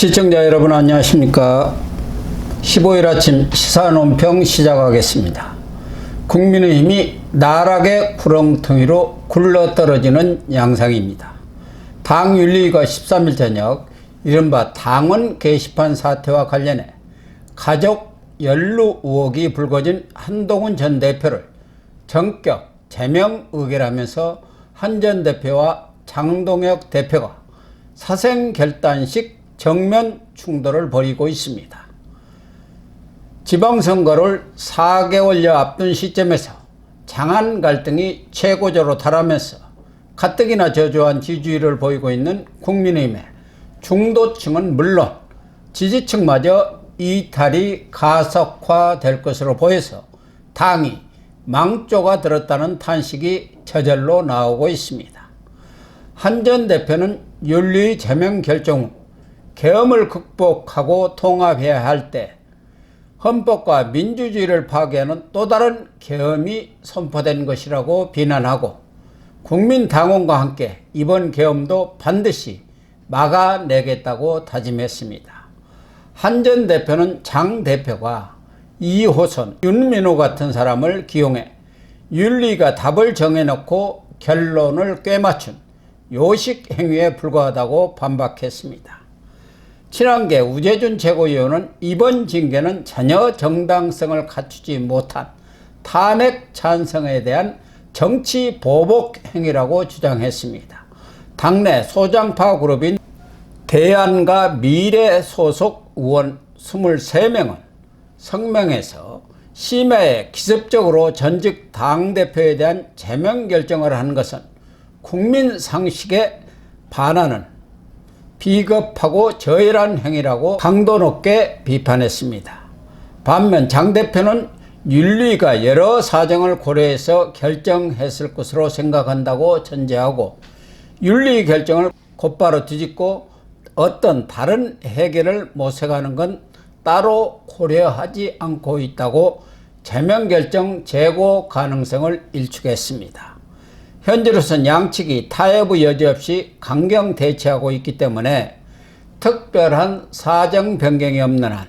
시청자 여러분 안녕하십니까. 15일 아침 시사논평 시작하겠습니다. 국민의힘이 나락의 구렁텅이로 굴러떨어지는 양상입니다. 당윤리위가 13일 저녁 이른바 당원 게시판 사태와 관련해 가족 연루 의혹이 불거진 한동훈 전 대표를 전격 제명 의결하면서 한 전 대표와 장동혁 대표가 사생결단식 정면 충돌을 벌이고 있습니다. 지방선거를 4개월여 앞둔 시점에서 장안 갈등이 최고조로 달하면서 가뜩이나 저조한 지지율을 보이고 있는 국민의힘의 중도층은 물론 지지층마저 이탈이 가속화될 것으로 보여서 당이 망조가 들었다는 탄식이 저절로 나오고 있습니다. 한 전 대표는 윤리위 제명 결정 후 계엄을 극복하고 통합해야 할 때 헌법과 민주주의를 파괴하는 또 다른 계엄이 선포된 것이라고 비난하고 국민당원과 함께 이번 계엄도 반드시 막아내겠다고 다짐했습니다. 한 전 대표는 장 대표가 이호선, 윤민호 같은 사람을 기용해 윤리가 답을 정해놓고 결론을 꿰맞춘 요식 행위에 불과하다고 반박했습니다. 친한계 우재준 최고위원은 이번 징계는 전혀 정당성을 갖추지 못한 탄핵 찬성에 대한 정치 보복 행위라고 주장했습니다. 당내 소장파 그룹인 대안과 미래 소속 의원 23명은 성명에서 심야에 기습적으로 전직 당대표에 대한 제명 결정을 한 것은 국민 상식에 반하는 비겁하고 저열한 행위라고 강도 높게 비판했습니다. 반면 장 대표는 윤리위가 여러 사정을 고려해서 결정했을 것으로 생각한다고 전제하고 윤리 결정을 곧바로 뒤집고 어떤 다른 해결을 모색하는 건 따로 고려하지 않고 있다고 제명 결정 재고 가능성을 일축했습니다. 현재로선 양측이 타협의 여지 없이 강경 대치하고 있기 때문에 특별한 사정 변경이 없는 한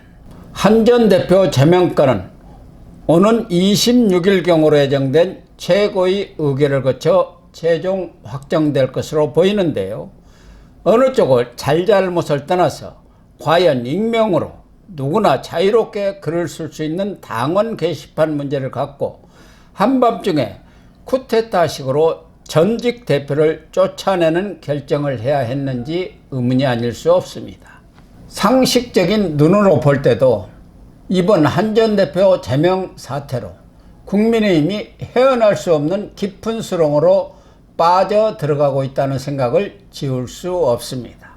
한 전 대표 제명권은 오는 26일경으로 예정된 최고위 의결을 거쳐 최종 확정될 것으로 보이는데요. 어느 쪽을 잘잘못을 떠나서 과연 익명으로 누구나 자유롭게 글을 쓸 수 있는 당원 게시판 문제를 갖고 한밤중에 쿠데타식으로 전직 대표를 쫓아내는 결정을 해야 했는지 의문이 아닐 수 없습니다. 상식적인 눈으로 볼 때도 이번 한 전 대표 제명 사태로 국민의힘이 헤어날 수 없는 깊은 수렁으로 빠져 들어가고 있다는 생각을 지울 수 없습니다.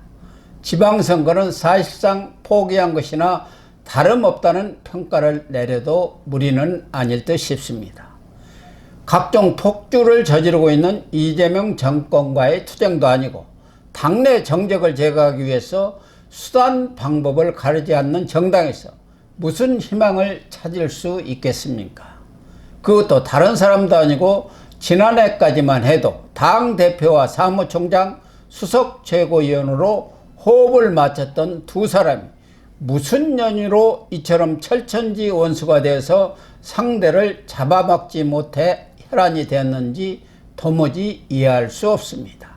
지방선거는 사실상 포기한 것이나 다름없다는 평가를 내려도 무리는 아닐 듯 싶습니다. 각종 폭주를 저지르고 있는 이재명 정권과의 투쟁도 아니고 당내 정적을 제거하기 위해서 수단 방법을 가리지 않는 정당에서 무슨 희망을 찾을 수 있겠습니까? 그것도 다른 사람도 아니고 지난해까지만 해도 당대표와 사무총장, 수석 최고위원으로 호흡을 맞췄던 두 사람이 무슨 연유로 이처럼 철천지 원수가 되어서 상대를 잡아먹지 못해 혈안이 되었는지 도무지 이해할 수 없습니다.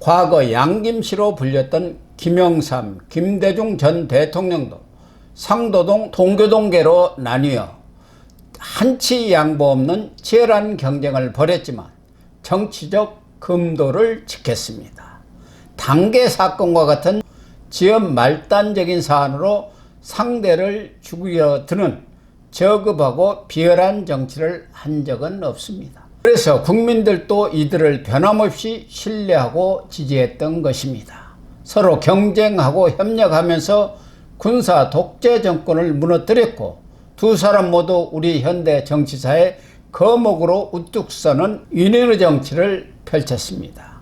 과거 양김씨로 불렸던 김영삼, 김대중 전 대통령도 상도동 동교동계로 나뉘어 한치 양보 없는 치열한 경쟁을 벌였지만 정치적 금도를 지켰습니다. 단계 사건과 같은 지연 말단적인 사안으로 상대를 죽이려 드는 저급하고 비열한 정치를 한 적은 없습니다. 그래서 국민들도 이들을 변함없이 신뢰하고 지지했던 것입니다. 서로 경쟁하고 협력하면서 군사 독재 정권을 무너뜨렸고 두 사람 모두 우리 현대 정치사의 거목으로 우뚝 서는 윤회의 정치를 펼쳤습니다.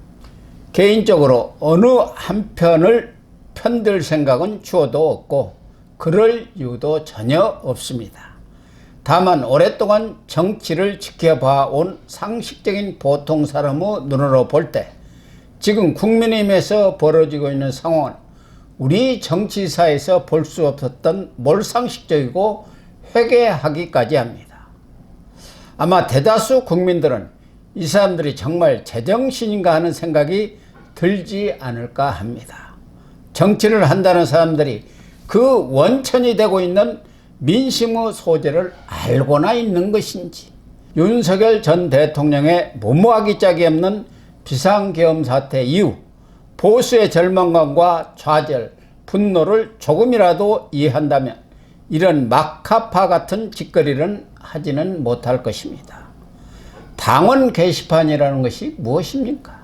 개인적으로 어느 한편을 편들 생각은 추호도 없고 그럴 이유도 전혀 없습니다. 다만 오랫동안 정치를 지켜봐온 상식적인 보통 사람의 눈으로 볼 때 지금 국민의힘에서 벌어지고 있는 상황은 우리 정치사에서 볼 수 없었던 몰상식적이고 회개하기까지 합니다. 아마 대다수 국민들은 이 사람들이 정말 제정신인가 하는 생각이 들지 않을까 합니다. 정치를 한다는 사람들이 그 원천이 되고 있는 민심의 소재를 알고나 있는 것인지, 윤석열 전 대통령의 무모하기 짝이 없는 비상계엄 사태 이후 보수의 절망감과 좌절, 분노를 조금이라도 이해한다면 이런 막하파 같은 짓거리는 하지는 못할 것입니다. 당원 게시판이라는 것이 무엇입니까?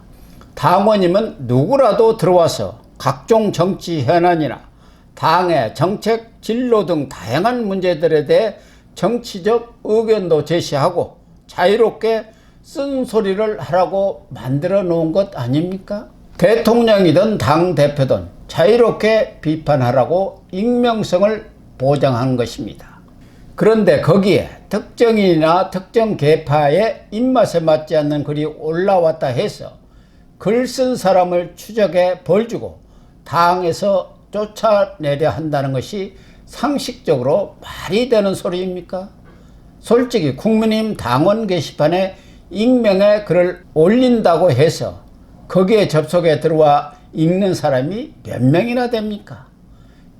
당원이면 누구라도 들어와서 각종 정치 현안이나 당의 정책, 진로 등 다양한 문제들에 대해 정치적 의견도 제시하고 자유롭게 쓴소리를 하라고 만들어 놓은 것 아닙니까? 대통령이든 당대표든 자유롭게 비판하라고 익명성을 보장한 것입니다. 그런데 거기에 특정인이나 특정 계파의 입맛에 맞지 않는 글이 올라왔다 해서 글 쓴 사람을 추적해 벌주고 당에서 쫓아내려 한다는 것이 상식적으로 말이 되는 소리입니까? 솔직히 국민의힘 당원 게시판에 익명의 글을 올린다고 해서 거기에 접속해 들어와 읽는 사람이 몇 명이나 됩니까?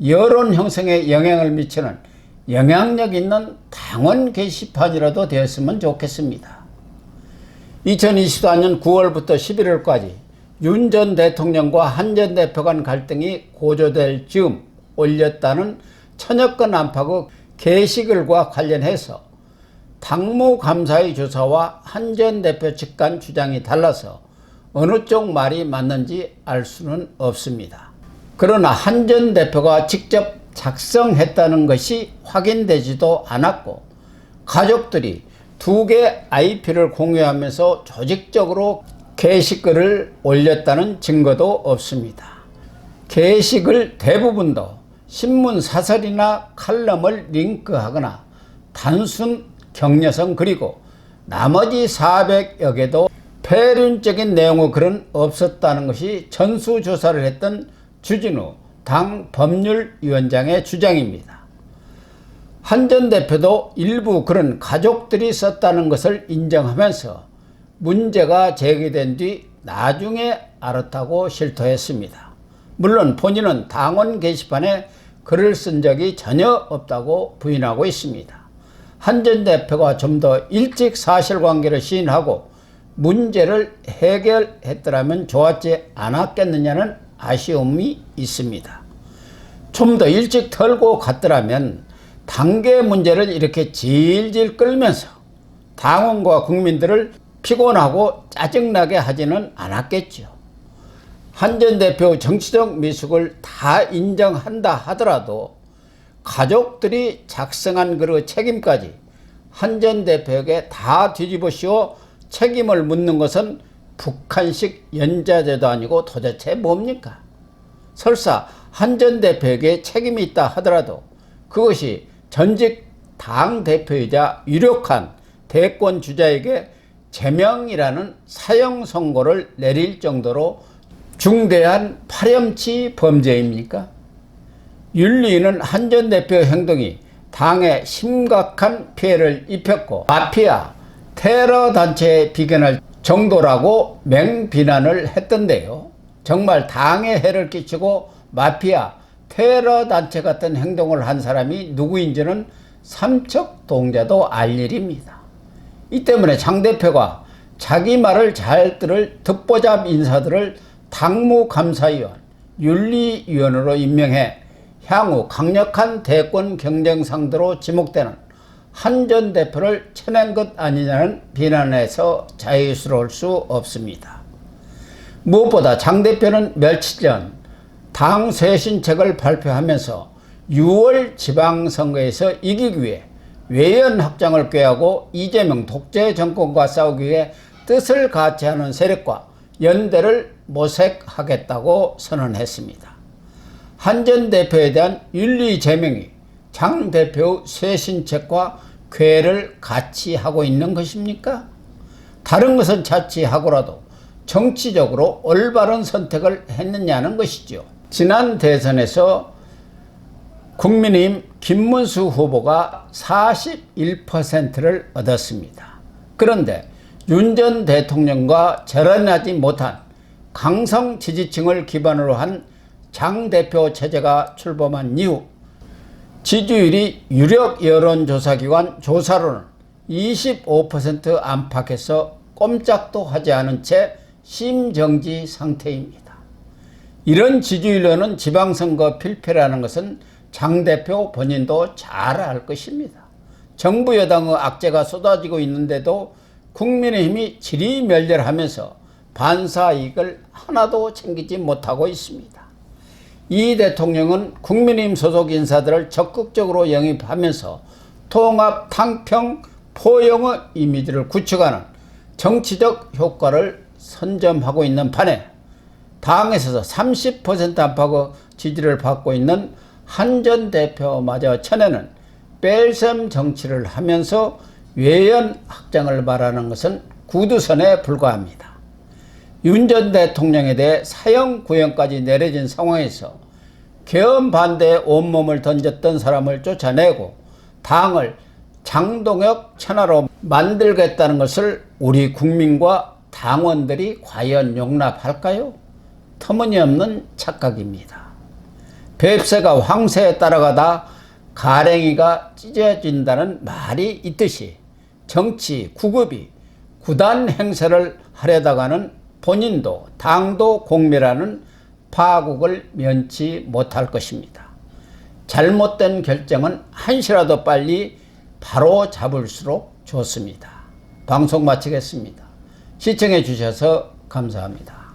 여론 형성에 영향을 미치는 영향력 있는 당원 게시판이라도 되었으면 좋겠습니다. 2024년 9월부터 11월까지 윤 전 대통령과 한 전 대표 간 갈등이 고조될 즈음 올렸다는 천여 건 안팎의 게시글과 관련해서 당무감사의 조사와 한 전 대표 측 간 주장이 달라서 어느 쪽 말이 맞는지 알 수는 없습니다. 그러나 한 전 대표가 직접 작성했다는 것이 확인되지도 않았고 가족들이 2개 IP를 공유하면서 조직적으로 게시글을 올렸다는 증거도 없습니다. 게시글 대부분도 신문 사설이나 칼럼을 링크하거나 단순 격려성 그리고 나머지 400여 개도 폐륜적인 내용의 글은 없었다는 것이 전수조사를 했던 주진우 당 법률위원장의 주장입니다. 한 전 대표도 일부 글은 가족들이 썼다는 것을 인정하면서 문제가 제기된 뒤 나중에 알았다고 실토했습니다. 물론 본인은 당원 게시판에 글을 쓴 적이 전혀 없다고 부인하고 있습니다. 한 전 대표가 좀 더 일찍 사실관계를 시인하고 문제를 해결했더라면 좋았지 않았겠느냐는 아쉬움이 있습니다. 좀 더 일찍 털고 갔더라면 당계 문제를 이렇게 질질 끌면서 당원과 국민들을 피곤하고 짜증나게 하지는 않았겠죠. 한 전 대표 정치적 미숙을 다 인정한다 하더라도 가족들이 작성한 글의 책임까지 한 전 대표에게 다 뒤집어 씌워 책임을 묻는 것은 북한식 연좌제도 아니고 도대체 뭡니까? 설사 한 전 대표에게 책임이 있다 하더라도 그것이 전직 당대표이자 유력한 대권 주자에게 제명이라는 사형 선고를 내릴 정도로 중대한 파렴치 범죄입니까? 윤리위는 한 전 대표의 행동이 당에 심각한 피해를 입혔고 마피아, 테러 단체에 비견할 정도라고 맹비난을 했던데요. 정말 당에 해를 끼치고 마피아, 테러 단체 같은 행동을 한 사람이 누구인지는 삼척동자도 알 일입니다. 이 때문에 장 대표가 자기 말을 잘 들을 듣보잡 인사들을 당무감사위원, 윤리위원으로 임명해 향후 강력한 대권 경쟁 상대로 지목되는 한 전 대표를 쳐낸 것 아니냐는 비난에서 자유스러울 수 없습니다. 무엇보다 장 대표는 며칠 전 당 쇄신책을 발표하면서 6월 지방선거에서 이기기 위해 외연 확장을 꾀하고 이재명 독재 정권과 싸우기 위해 뜻을 같이 하는 세력과 연대를 모색하겠다고 선언했습니다. 한 전 대표에 대한 윤리 제명이 장 대표의 쇄신책과 궤를 같이 하고 있는 것입니까? 다른 것은 자취하고라도 정치적으로 올바른 선택을 했느냐는 것이죠. 지난 대선에서 국민의힘 김문수 후보가 41%를 얻었습니다. 그런데 윤 전 대통령과 절연하지 못한 강성 지지층을 기반으로 한 장 대표 체제가 출범한 이후 지지율이 유력 여론조사기관 조사로는 25% 안팎에서 꼼짝도 하지 않은 채 심정지 상태입니다. 이런 지지율로는 지방선거 필패라는 것은 장 대표 본인도 잘 알 것입니다. 정부 여당의 악재가 쏟아지고 있는데도 국민의힘이 지리멸렬하면서 반사이익을 하나도 챙기지 못하고 있습니다. 이 대통령은 국민의힘 소속 인사들을 적극적으로 영입하면서 통합, 탕평, 포용의 이미지를 구축하는 정치적 효과를 선점하고 있는 반해 당에서 30% 안팎의 지지를 받고 있는 한 전 대표마저 천에는 뺄셈 정치를 하면서 외연 확장을 말하는 것은 구두선에 불과합니다. 윤 전 대통령에 대해 사형 구형까지 내려진 상황에서 계엄 반대에 온몸을 던졌던 사람을 쫓아내고 당을 장동혁 천하로 만들겠다는 것을 우리 국민과 당원들이 과연 용납할까요? 터무니없는 착각입니다. 뱁새가 황새에 따라가다 가랭이가 찢어진다는 말이 있듯이 정치 구급이 구단 행세를 하려다가는 본인도 당도 공멸하는 파국을 면치 못할 것입니다. 잘못된 결정은 한시라도 빨리 바로 잡을수록 좋습니다. 방송 마치겠습니다. 시청해 주셔서 감사합니다.